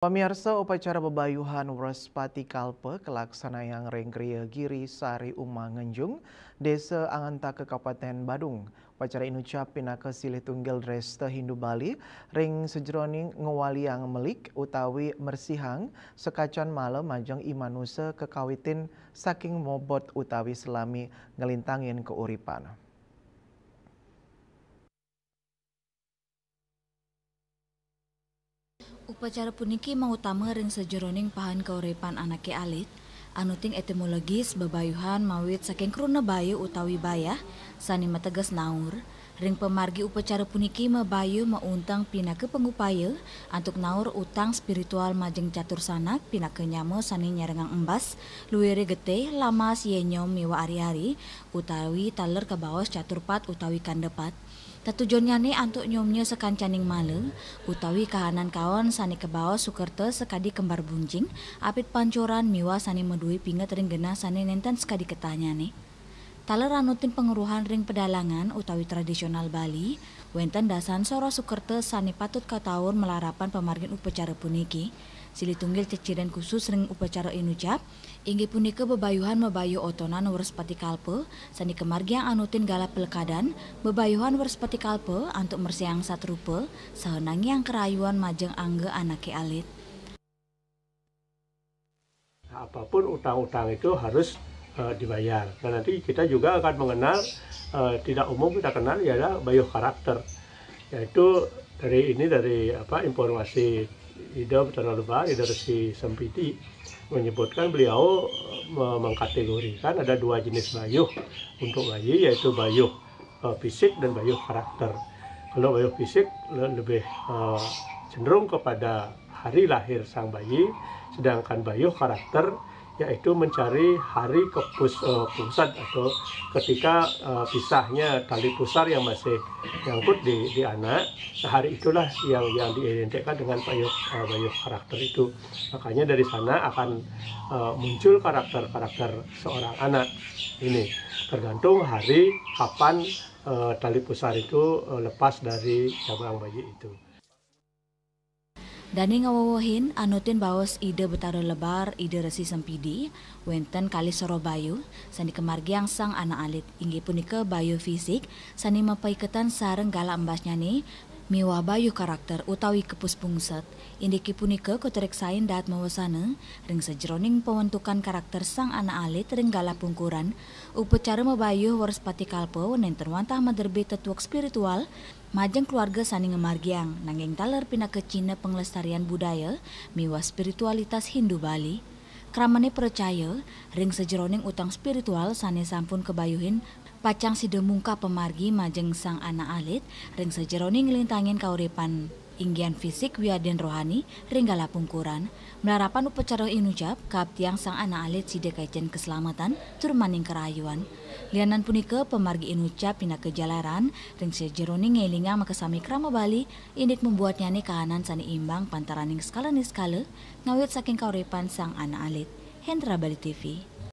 Pemirsa upacara bebayuhan Wrespati Kalpe kelaksana yang Rengkria Giri Sari Uma Ngenjung, Desa Angantaka Kabupaten Badung. Upacara inucap pinaka silih tunggal Dresta Hindu Bali, ring sejroning ngewaliang melik utawi mersihang sekacan malam majeng imanusa kekawitin saking mobot utawi selami ngelintangin keuripan. Upacara puniki mautama ring sejeroning pahan kauripan anake alit, anuting etimologis bebayuhan mawit saking kruna bayu utawi bayah, sani mategas naur, ring pemargi upacara puniki mabayu mauntang pinake pengupaya, antuk naur utang spiritual majeng catur sanak pinake nyamo sani nyarengang embas, luwere gete lamas yenyom miwa ari-ari, utawi taler kabawas caturpat utawi kandepat. Tatujonnyane antuk nyomnya sekancaning male, utawi kahanan kawan sani kebawa sukerta sekadi kembar bunjing, apit pancoran miwa sani medui pinget ring genah sani nenten sekadi ketanyane. Taler anutin penguruhan ring pedalangan utawi tradisional Bali, wenten dasan sora sukerta sani patut kataun melarapan pemargin upacara puniki. Silih tunggil ceciren khusus ring upacara inucap, inggih punika bebayuhan mebayu otonan Wrespati Kalpe, sani kemargiang anutin gala pelekadan, bebayuhan Wrespati Kalpe antuk mersiang satrupa, sahenangi yang kerayuan majeng angge anake alit. Apapun utang-utang itu harus dibayar. Dan nanti kita juga akan mengenal, tidak umum kita kenal ialah bayuh karakter, yaitu dari informasi Ida Betara Lebar, Ida Resi Sempiti menyebutkan beliau mengkategorikan ada dua jenis bayuh untuk bayi, yaitu bayuh fisik dan bayuh karakter. Kalau bayuh fisik lebih cenderung kepada hari lahir sang bayi, sedangkan bayuh karakter yaitu mencari hari pusat atau ketika pisahnya tali pusar yang masih nyangkut di anak. Nah, hari itulah yang diidentikan dengan bayuh karakter itu. Makanya dari sana akan muncul karakter seorang anak ini, tergantung hari kapan tali pusar itu lepas dari cabang bayi itu. Dani ngawawahin anutin bawas Ida Betara Lebar, Ida Resi Sempidi, wenten kali soro bayu, sani kemargiang sang anak alit, inggih punika bayu fisik, sani mapaiketan sareng gala embasnya nih, miwa bayu karakter utawi kepus pungset, indiki punika kotereksain daat mawasana, ring sejeroning pewentukan karakter sang anak alit ring gala pungkuran, upacara mabayu Wrespati Kalpe nenten wantah maderbe tetuak spiritual, majeng keluarga sani ngemargiang, nanging taler pinake Cina penglestarian budaya, miwa spiritualitas Hindu Bali. Kramane percaya, ring sejeroning utang spiritual sani sampun kebayuhin, pacang sidemungka pemargi majeng sang anak alit, ring sejeroning ngelintangin kauripan inggian fisik wiaden rohani ring gala pungkuran. Melarapan upacara inucap kaptiang sang anak alit side kajen keselamatan turmaning kerayuan. Lianan punika pemargi inucap pinake jalaran ring sejeroning ngelingang makasami krama Bali indik membuatnya nih kahanan sani imbang pantaraning skala ngawit saking kauripan sang anak alit. Hendra Bali TV.